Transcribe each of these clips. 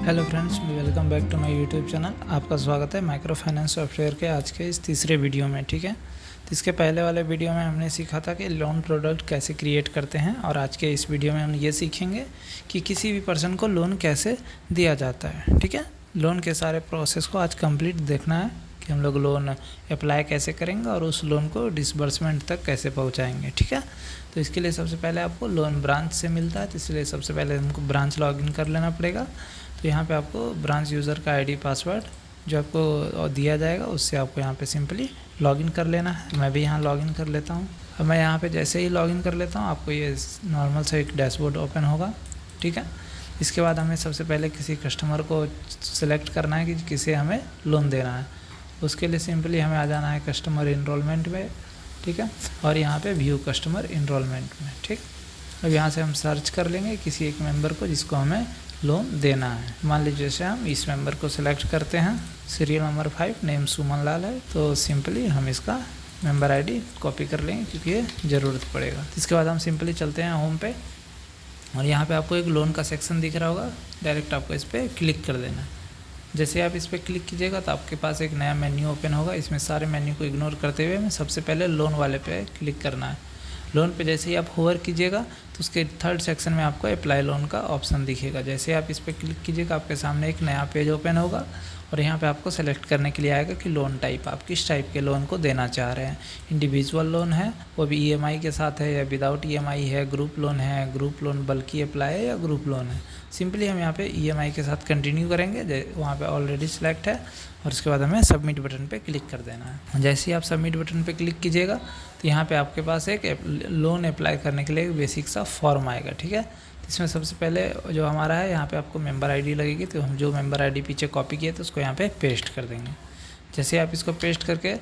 Hello friends, welcome back to my YouTube channel. आपका स्वागत है माइक्रो फाइनेंस सॉफ्टवेयर के आज के इस तीसरे वीडियो में। ठीक है, तो इसके पहले वाले वीडियो में हमने सीखा था कि लोन प्रोडक्ट कैसे क्रिएट करते हैं, और आज के इस वीडियो में हम ये सीखेंगे कि किसी भी पर्सन को लोन कैसे दिया जाता है। ठीक है, लोन के सारे प्रोसेस को आज कंप्लीट देखना है कि हम लोग लोन अप्लाई कैसे करेंगे और उस लोन को डिसबर्समेंट तक कैसे पहुँचाएँगे। ठीक है, तो इसके लिए सबसे पहले आपको लोन ब्रांच से मिलता है, तो इसलिए सबसे पहले हमको ब्रांच लॉगिन कर लेना पड़ेगा। तो यहाँ पे आपको ब्रांच यूज़र का आईडी पासवर्ड जो आपको दिया जाएगा उससे आपको यहाँ पे सिंपली लॉगिन कर लेना है। मैं भी यहाँ लॉगिन कर लेता हूँ। अब मैं यहाँ पे जैसे ही लॉगिन कर लेता हूँ आपको ये नॉर्मल सा एक डैशबोर्ड ओपन होगा। ठीक है, इसके बाद हमें सबसे पहले किसी कस्टमर को सिलेक्ट करना है कि किसे हमें लोन देना है। उसके लिए सिंपली हमें आ जाना है कस्टमर इनरोलमेंट में। ठीक है, और यहाँ पे व्यू कस्टमर इनरोलमेंट में। ठीक, अब यहाँ से हम सर्च कर लेंगे किसी एक मेंबर को जिसको हमें लोन देना है। मान लीजिए जैसे हम इस मेंबर को सिलेक्ट करते हैं, सीरियल नंबर 5, नेम सुमन लाल है, तो सिंपली हम इसका मेंबर आईडी कॉपी कर लेंगे क्योंकि ये ज़रूरत पड़ेगा। इसके बाद हम सिंपली चलते हैं होम पे, और यहाँ पे आपको एक लोन का सेक्शन दिख रहा होगा। डायरेक्ट आपको इस पर क्लिक कर देना है। जैसे आप इस पर क्लिक कीजिएगा तो आपके पास एक नया मेन्यू ओपन होगा। इसमें सारे मेन्यू को इग्नोर करते हुए हमें सबसे पहले लोन वाले पे क्लिक करना है। लोन पे जैसे ही आप होवर कीजिएगा तो उसके थर्ड सेक्शन में आपको अप्लाई लोन का ऑप्शन दिखेगा। जैसे आप इस पर क्लिक कीजिएगा आपके सामने एक नया पेज ओपन होगा, और यहाँ पे आपको सेलेक्ट करने के लिए आएगा कि लोन टाइप आप किस टाइप के लोन को देना चाह रहे हैं। इंडिविजुअल लोन है, वो भी ईएमआई के साथ है, या विदाउट ईएमआई है, ग्रुप लोन है, ग्रुप लोन बल्कि अप्लाई है, या ग्रुप लोन है। सिंपली हम यहाँ पे ईएमआई के साथ कंटिन्यू करेंगे, वहाँ पे ऑलरेडी सिलेक्ट है, और उसके बाद हमें सबमिट बटन पे क्लिक कर देना है। जैसे ही आप सबमिट बटन पे क्लिक कीजिएगा तो यहाँ पे आपके पास एक लोन अप्लाई करने के लिए एक बेसिक सा फॉर्म आएगा। ठीक है, इसमें सबसे पहले जो हमारा है यहाँ पे आपको मेंबर आईडी लगेगी, तो हम जो मेंबर आईडी पीछे कॉपी किए तो उसको यहाँ पे पेस्ट कर देंगे। जैसे आप इसको पेस्ट करके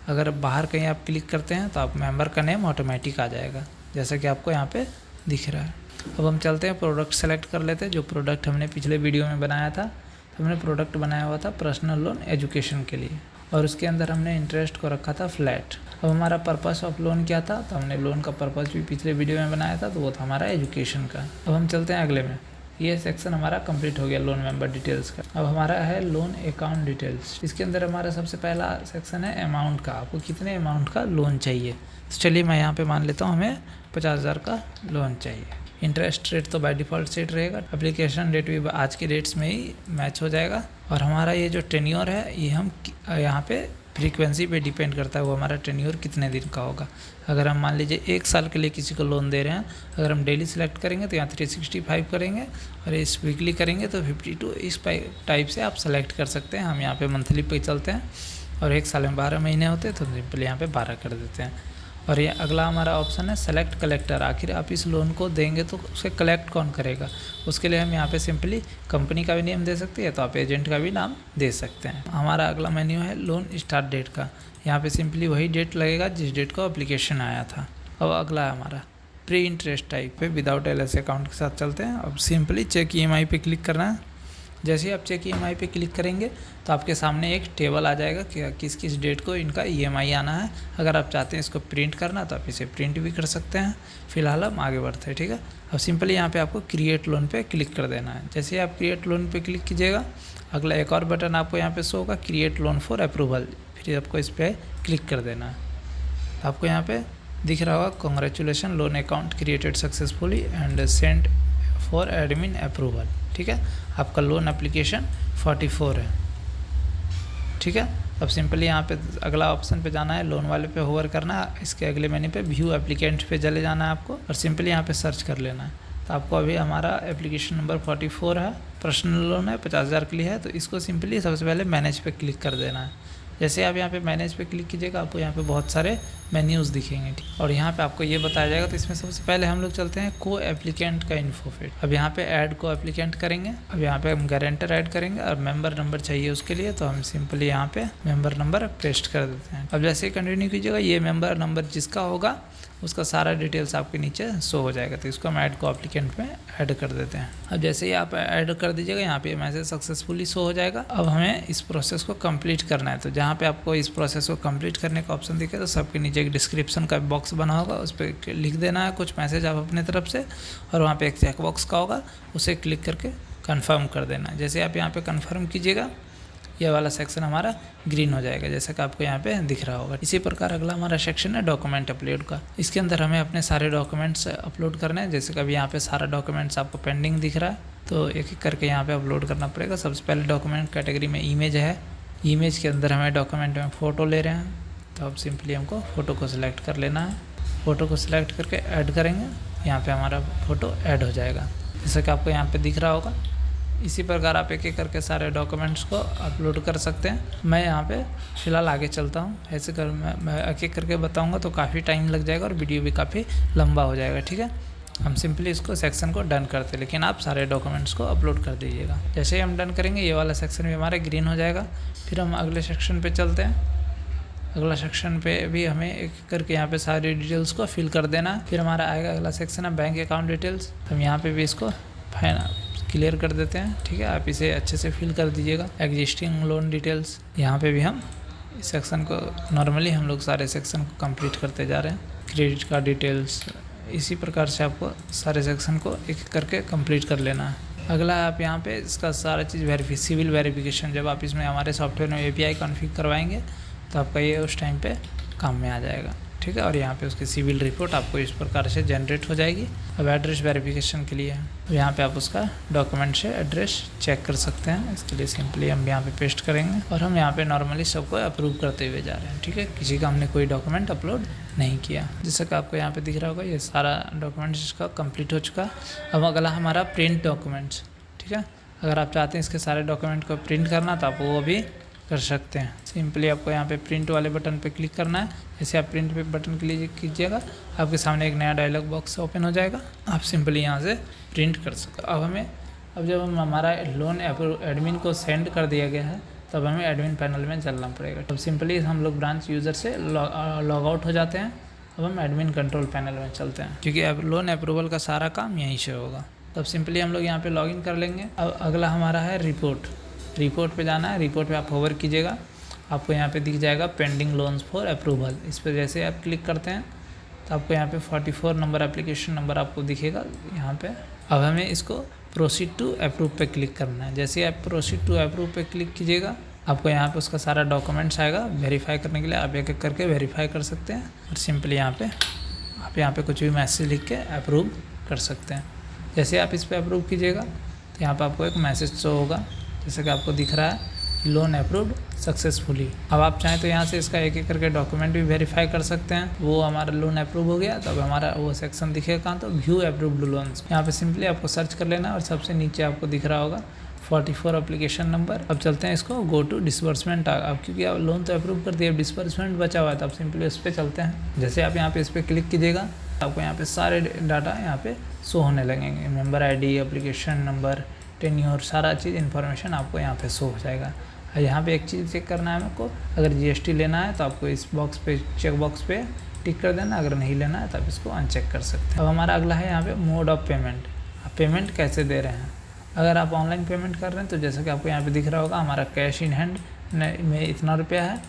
अगर बाहर कहीं आप क्लिक करते हैं तो आप मेंबर का नेम ऑटोमेटिक आ जाएगा, जैसा कि आपको यहाँ पे दिख रहा है। अब हम चलते हैं प्रोडक्ट सेलेक्ट कर लेते हैं। जो प्रोडक्ट हमने पिछले वीडियो में बनाया था, तो हमने प्रोडक्ट बनाया हुआ था पर्सनल लोन एजुकेशन के लिए, और उसके अंदर हमने इंटरेस्ट को रखा था फ्लैट। अब हमारा पर्पस ऑफ लोन क्या था, तो हमने लोन का पर्पस भी पिछले वीडियो में बनाया था, तो वो था हमारा एजुकेशन का। अब हम चलते हैं अगले में। ये सेक्शन हमारा कंप्लीट हो गया लोन मेंबर डिटेल्स का। अब हमारा है लोन अकाउंट डिटेल्स। इसके अंदर हमारा सबसे पहला सेक्शन है अमाउंट का, आपको कितने अमाउंट का लोन चाहिए। तो चलिए मैं यहाँ पे मान लेता हूँ हमें 50,000 का लोन चाहिए। इंटरेस्ट रेट तो बाय डिफ़ॉल्ट सेट रहेगा, एप्लीकेशन डेट भी आज के डेट्स में ही मैच हो जाएगा, और हमारा ये जो टेन्योर है ये हम यहाँ पे फ्रीक्वेंसी पे डिपेंड करता है, वो हमारा टेन्योर कितने दिन का होगा। अगर हम मान लीजिए 1 साल के लिए किसी को लोन दे रहे हैं, अगर हम डेली सेलेक्ट करेंगे तो यहाँ 365 करेंगे, और इस वीकली करेंगे तो 52। इस टाइप से आप सेलेक्ट कर सकते हैं। हम यहाँ पे मंथली पे चलते हैं, और 1 साल में 12 महीने होते हैं तो सिंपली यहाँ पे 12 कर देते हैं। और ये अगला हमारा ऑप्शन है सेलेक्ट कलेक्टर। आखिर आप इस लोन को देंगे तो उसे कलेक्ट कौन करेगा, उसके लिए हम यहाँ पे सिंपली कंपनी का भी नेम दे सकते हैं, तो आप एजेंट का भी नाम दे सकते हैं। हमारा अगला मेन्यू है लोन स्टार्ट डेट का। यहाँ पे सिंपली वही डेट लगेगा जिस डेट को एप्लीकेशन आया था। अब अगला है हमारा प्री इंटरेस्ट टाइप पे विदाउट एलएस अकाउंट के साथ चलते हैं। अब सिंपली चेक ईएमआई पे क्लिक करना है। जैसे ही आप चेक ईएमआई पे क्लिक करेंगे तो आपके सामने एक टेबल आ जाएगा कि किस किस डेट को इनका ईएमआई आना है। अगर आप चाहते हैं इसको प्रिंट करना तो आप इसे प्रिंट भी कर सकते हैं। फिलहाल हम आगे बढ़ते हैं। ठीक है, अब सिंपली यहाँ पे आपको क्रिएट लोन पे क्लिक कर देना है। जैसे ही आप क्रिएट लोन पे क्लिक कीजिएगा, अगला एक और बटन आपको यहाँ पे शो होगा क्रिएट लोन फॉर अप्रूवल, फिर आपको इस पर क्लिक कर देना है। तो आपको यहाँ पे दिख रहा होगा congratulation loan account created successfully and send for admin approval. ठीक है, आपका लोन एप्लीकेशन 44 है। ठीक है, अब सिंपली यहाँ पे अगला ऑप्शन पे जाना है, लोन वाले पे होवर करना है। इसके अगले मेन्यू पे व्यू एप्लीकेंट पे चले जाना है आपको, और सिंपली यहाँ पे सर्च कर लेना है। तो आपको अभी हमारा एप्लीकेशन नंबर 44 है, पर्सनल लोन है, 50,000 के लिए है, तो इसको सिंपली सबसे पहले मैनेज पे क्लिक कर देना है। जैसे आप यहाँ पे मैनेज पे क्लिक कीजिएगा आपको यहाँ पे बहुत सारे मेन्यूज़ दिखेंगे। ठीक, और यहाँ पे आपको ये बताया जाएगा। तो इसमें सबसे पहले हम लोग चलते हैं को एप्लीकेंट का इन्फो फीड। अब यहाँ पे ऐड को एप्लीकेंट करेंगे। अब यहाँ पे हम गारंटर ऐड करेंगे, और मेंबर नंबर चाहिए उसके लिए, तो हम सिंपली यहाँ पे मेंबर नंबर पेस्ट कर देते हैं। अब जैसे ही कंटिन्यू कीजिएगा, ये मेंबर नंबर जिसका होगा उसका सारा डिटेल्स आपके नीचे शो हो जाएगा। तो इसको हम ऐड को एप्लीकेंट में ऐड कर देते हैं। अब जैसे ही आप ऐड कर दीजिएगा, यहाँ पे मैसेज सक्सेसफुली शो हो जाएगा। अब हमें इस प्रोसेस को कंप्लीट करना है, तो जहाँ पे आपको इस प्रोसेस को कंप्लीट करने का ऑप्शन दिखे तो सबके नीचे एक डिस्क्रिप्शन का बॉक्स बना होगा, उस पर लिख देना है कुछ मैसेज आप अपने तरफ से, और वहाँ पे एक चेक बॉक्स का होगा, उसे क्लिक करके कंफर्म कर देना। जैसे आप यहाँ पे कंफर्म कीजिएगा, ये वाला सेक्शन हमारा ग्रीन हो जाएगा, जैसे कि आपको यहाँ पे दिख रहा होगा। इसी प्रकार अगला हमारा सेक्शन है डॉक्यूमेंट अपलोड का। इसके अंदर हमें अपने सारे डॉक्यूमेंट्स अपलोड करने हैं। जैसे कि अभी यहाँ पे सारा डॉक्यूमेंट्स आपको पेंडिंग दिख रहा है, तो एक एक करके यहाँ पे अपलोड करना पड़ेगा। सबसे पहले डॉक्यूमेंट कैटेगरी में इमेज है। इमेज के अंदर हमें डॉक्यूमेंट में फ़ोटो ले रहे हैं, तो अब सिंपली हमको फ़ोटो को सिलेक्ट कर लेना है। फ़ोटो को सिलेक्ट करके ऐड करेंगे, यहाँ पे हमारा फ़ोटो ऐड हो जाएगा, जैसे कि आपको यहाँ पे दिख रहा होगा। इसी प्रकार आप एक एक करके सारे डॉक्यूमेंट्स को अपलोड कर सकते हैं। मैं यहाँ पे फ़िलहाल आगे चलता हूँ, ऐसे कर मैं एक एक करके बताऊँगा तो काफ़ी टाइम लग जाएगा और वीडियो भी काफ़ी लंबा हो जाएगा, ठीक है। हम सिंपली इसको सेक्शन को डन करते हैं, लेकिन आप सारे डॉक्यूमेंट्स को अपलोड कर दीजिएगा। जैसे ही हम डन करेंगे, ये वाला सेक्शन भी हमारा ग्रीन हो जाएगा। फिर हम अगले सेक्शन पे चलते हैं। अगला सेक्शन पे भी हमें एक करके यहाँ पे सारी डिटेल्स को फिल कर देना है। फिर हमारा आएगा अगला सेक्शन है बैंक अकाउंट डिटेल्स। हम यहाँ पे भी इसको क्लियर कर देते हैं, ठीक है। आप इसे अच्छे से फिल कर दीजिएगा। एग्जिस्टिंग लोन डिटेल्स, यहाँ पे भी हम इस सेक्शन को नॉर्मली हम लोग सारे सेक्शन को कंप्लीट करते जा रहे हैं। क्रेडिट कार्ड डिटेल्स, इसी प्रकार से आपको सारे सेक्शन को एक एक करके कंप्लीट कर लेना है। अगला आप यहाँ पे इसका सारा चीज़ सिविल वेरिफिकेशन, जब आप इसमें हमारे सॉफ्टवेयर में API कॉन्फ़िगर करवाएंगे तो आपका ये उस टाइम पे काम में आ जाएगा, ठीक है। और यहाँ पे उसकी सिविल रिपोर्ट आपको इस प्रकार से जनरेट हो जाएगी। अब एड्रेस वेरिफिकेशन के लिए यहाँ पे आप उसका डॉक्यूमेंट से एड्रेस चेक कर सकते हैं। इसके लिए सिंपली हम यहाँ पे पेस्ट करेंगे और हम यहाँ पे नॉर्मली सबको अप्रूव करते हुए जा रहे हैं, ठीक है। किसी का हमने कोई डॉक्यूमेंट अपलोड नहीं किया। जैसा कि आपको यहाँ पे दिख रहा होगा, ये सारा डॉक्यूमेंट्स इसका कंप्लीट हो चुका। अब अगला हमारा प्रिंट डॉक्यूमेंट्स, ठीक है। अगर आप चाहते हैं इसके सारे डॉक्यूमेंट को प्रिंट करना तो आप वो भी कर सकते हैं। सिंपली आपको यहाँ पे प्रिंट वाले बटन पे क्लिक करना है। जैसे आप प्रिंट पे बटन क्लिक कीजिएगा, आपके सामने एक नया डायलॉग बॉक्स ओपन हो जाएगा। आप सिंपली यहाँ से प्रिंट कर सकते हैं। अब जब हम हमारा लोन एडमिन को सेंड कर दिया गया है, तब हमें एडमिन पैनल में चलना पड़ेगा। तब सिंपली हम लोग ब्रांच यूज़र से लॉग आउट हो जाते हैं। अब हम एडमिन कंट्रोल पैनल में चलते हैं, क्योंकि अब लोन अप्रूवल का सारा काम यहीं से होगा। तब सिंपली हम लोग यहाँ पे लॉगिन कर लेंगे। अब अगला हमारा है रिपोर्ट पे जाना है। रिपोर्ट पे आप होवर कीजिएगा, आपको यहाँ पे दिख जाएगा पेंडिंग लोन्स फॉर अप्रूवल। इस पर जैसे आप क्लिक करते हैं तो आपको यहाँ पे 44 नंबर एप्लीकेशन नंबर आपको दिखेगा यहाँ पे। अब हमें इसको प्रोसीड टू अप्रूव पे क्लिक करना है। जैसे आप प्रोसीड टू अप्रूव पे क्लिक कीजिएगा, आपको यहाँ पे उसका सारा डॉक्यूमेंट्स आएगा। वेरीफाई करने के लिए आप एक एक करके वेरीफाई कर सकते हैं और सिंपली यहाँ पे आप यहाँ पे कुछ भी मैसेज लिख के अप्रूव कर सकते हैं। जैसे आप इस पर अप्रूव कीजिएगा तो यहाँ पर आपको एक मैसेज शो होगा, जैसे कि आपको दिख रहा है लोन अप्रूव्ड सक्सेसफुली। अब आप चाहें तो यहाँ से इसका एक एक करके डॉक्यूमेंट भी वेरीफाई कर सकते हैं। वो हमारा लोन अप्रूव हो गया, तो अब हमारा वो सेक्शन दिखेगा कहाँ, तो व्यू अप्रूव्ड लोन्स। यहाँ पे सिंपली आपको सर्च कर लेना है और सबसे नीचे आपको दिख रहा होगा 44 एप्लीकेशन नंबर। अब चलते हैं इसको गो टू डिसबर्समेंट। अब क्योंकि आप लोन तो अप्रूव कर दिया, डिसबर्समेंट बचा हुआ है, तो आप सिंपली उस पर चलते हैं। जैसे आप यहाँ पे इस पर क्लिक कीजिएगा, आपको यहाँ पे सारे डाटा यहाँ पे शो होने लगेंगे। Member ID, application number, tenure, सारा चीज़ इन्फॉर्मेशन आपको यहाँ पे शो हो जाएगा। यहाँ पे एक चीज़ चेक करना है आपको, अगर GST लेना है तो आपको इस बॉक्स पे चेक बॉक्स पे टिक कर देना। अगर नहीं लेना है तो आप इसको अनचेक कर सकते हैं। अब हमारा अगला है यहाँ पे मोड ऑफ पेमेंट। आप पेमेंट कैसे दे रहे हैं। अगर आप ऑनलाइन पेमेंट कर रहे हैं तो जैसे कि आपको यहाँ पे दिख रहा होगा, हमारा कैश इन हैंड में इतना रुपया है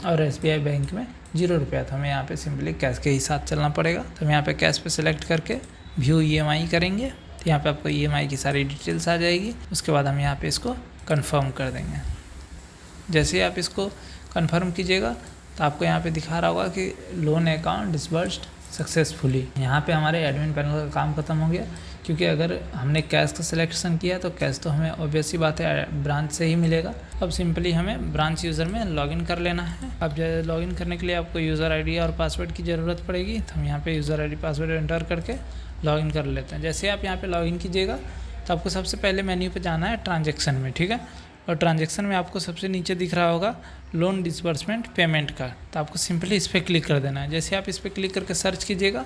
और SBI बैंक में 0 रुपया। तो हमें यहाँ पे सिंपली कैश के ही साथ चलना पड़ेगा। तो हम यहाँ पे कैश पे सिलेक्ट करके व्यू EMI करेंगे, तो यहाँ पे आपको EMI की सारी डिटेल्स आ जाएगी। उसके बाद हम यहाँ पे इसको कंफर्म कर देंगे। जैसे ही आप इसको कंफर्म कीजिएगा तो आपको यहाँ पे दिखा रहा होगा कि लोन अकाउंट डिसबर्स्ड सक्सेसफुली। यहाँ पे हमारे एडमिन पैनल का काम खत्म हो गया, क्योंकि अगर हमने कैश का सिलेक्शन किया तो कैश तो हमें ऑब्वियस ही बात है ब्रांच से ही मिलेगा। अब सिंपली हमें ब्रांच यूज़र में लॉगिन कर लेना है। अब लॉगिन करने के लिए आपको यूज़र ID और पासवर्ड की ज़रूरत पड़ेगी, तो हम यहाँ पे यूज़र ID पासवर्ड एंटर करके लॉगिन कर लेते हैं। जैसे आप यहाँ पे लॉगिन कीजिएगा तो आपको सबसे पहले मेन्यू पे जाना है ट्रांजैक्शन में, ठीक है। और ट्रांजैक्शन में आपको सबसे नीचे दिख रहा होगा लोन डिसबर्समेंट पेमेंट का, तो आपको सिंपली इस पर क्लिक कर देना है। जैसे आप इस पर क्लिक करके सर्च कीजिएगा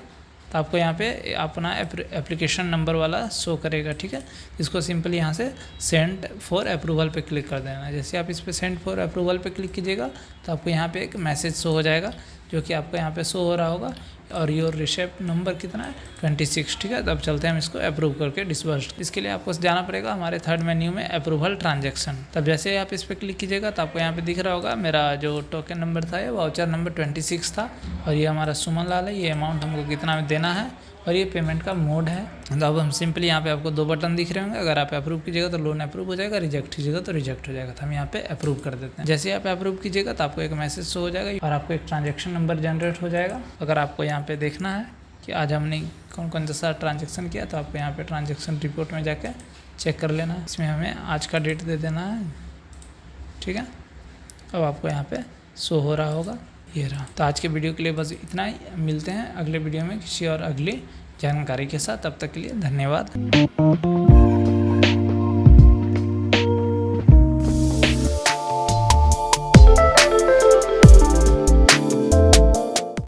तो आपको यहाँ पे अपना एप्लीकेशन नंबर वाला शो करेगा, ठीक है। इसको सिंपली यहाँ से सेंड फॉर अप्रूवल पे क्लिक कर देना है। जैसे आप इस पर सेंड फॉर अप्रूवल पे क्लिक कीजिएगा तो आपको यहाँ पे एक मैसेज शो हो जाएगा, जो कि आपको यहाँ पे शो हो रहा होगा और योर रिसिप्ट नंबर कितना है 26, ठीक है। तब चलते हैं हम इसको अप्रूव करके डिसबर्स। इसके लिए आपको जाना पड़ेगा हमारे थर्ड मेन्यू में अप्रूवल ट्रांजैक्शन। तब जैसे आप इस पर क्लिक कीजिएगा तो आपको यहाँ पे दिख रहा होगा मेरा जो टोकन नंबर था, ये वाउचर नंबर 26 था और ये हमारा सुमन लाल है। ये अमाउंट हमको कितना देना है और ये पेमेंट का मोड है। तो अब हम सिंपली यहाँ पे आपको 2 बटन दिख रहे होंगे। अगर आप अप्रूव कीजिएगा तो लोन अप्रूव हो जाएगा, रिजेक्ट कीजिएगा तो रिजेक्ट हो जाएगा। तो हम यहाँ पे अप्रूव कर देते हैं। जैसे आप अप्रूव कीजिएगा तो आपको एक मैसेज शो हो जाएगा और आपको एक ट्रांजेक्शन नंबर जनरेट हो जाएगा। अगर आपको यहाँ पे देखना है कि आज हमने कौन कौन सा ट्रांजेक्शन किया, तो आपको यहाँ पे ट्रांजेक्शन रिपोर्ट में जाके चेक कर लेना है। इसमें हमें आज का डेट दे देना है, ठीक है। अब आपको यहाँ पे शो हो रहा होगा, ये रहा। तो आज के वीडियो के लिए बस इतना ही। मिलते हैं अगले वीडियो में किसी और अगली जानकारी के साथ। तब तक के लिए धन्यवाद।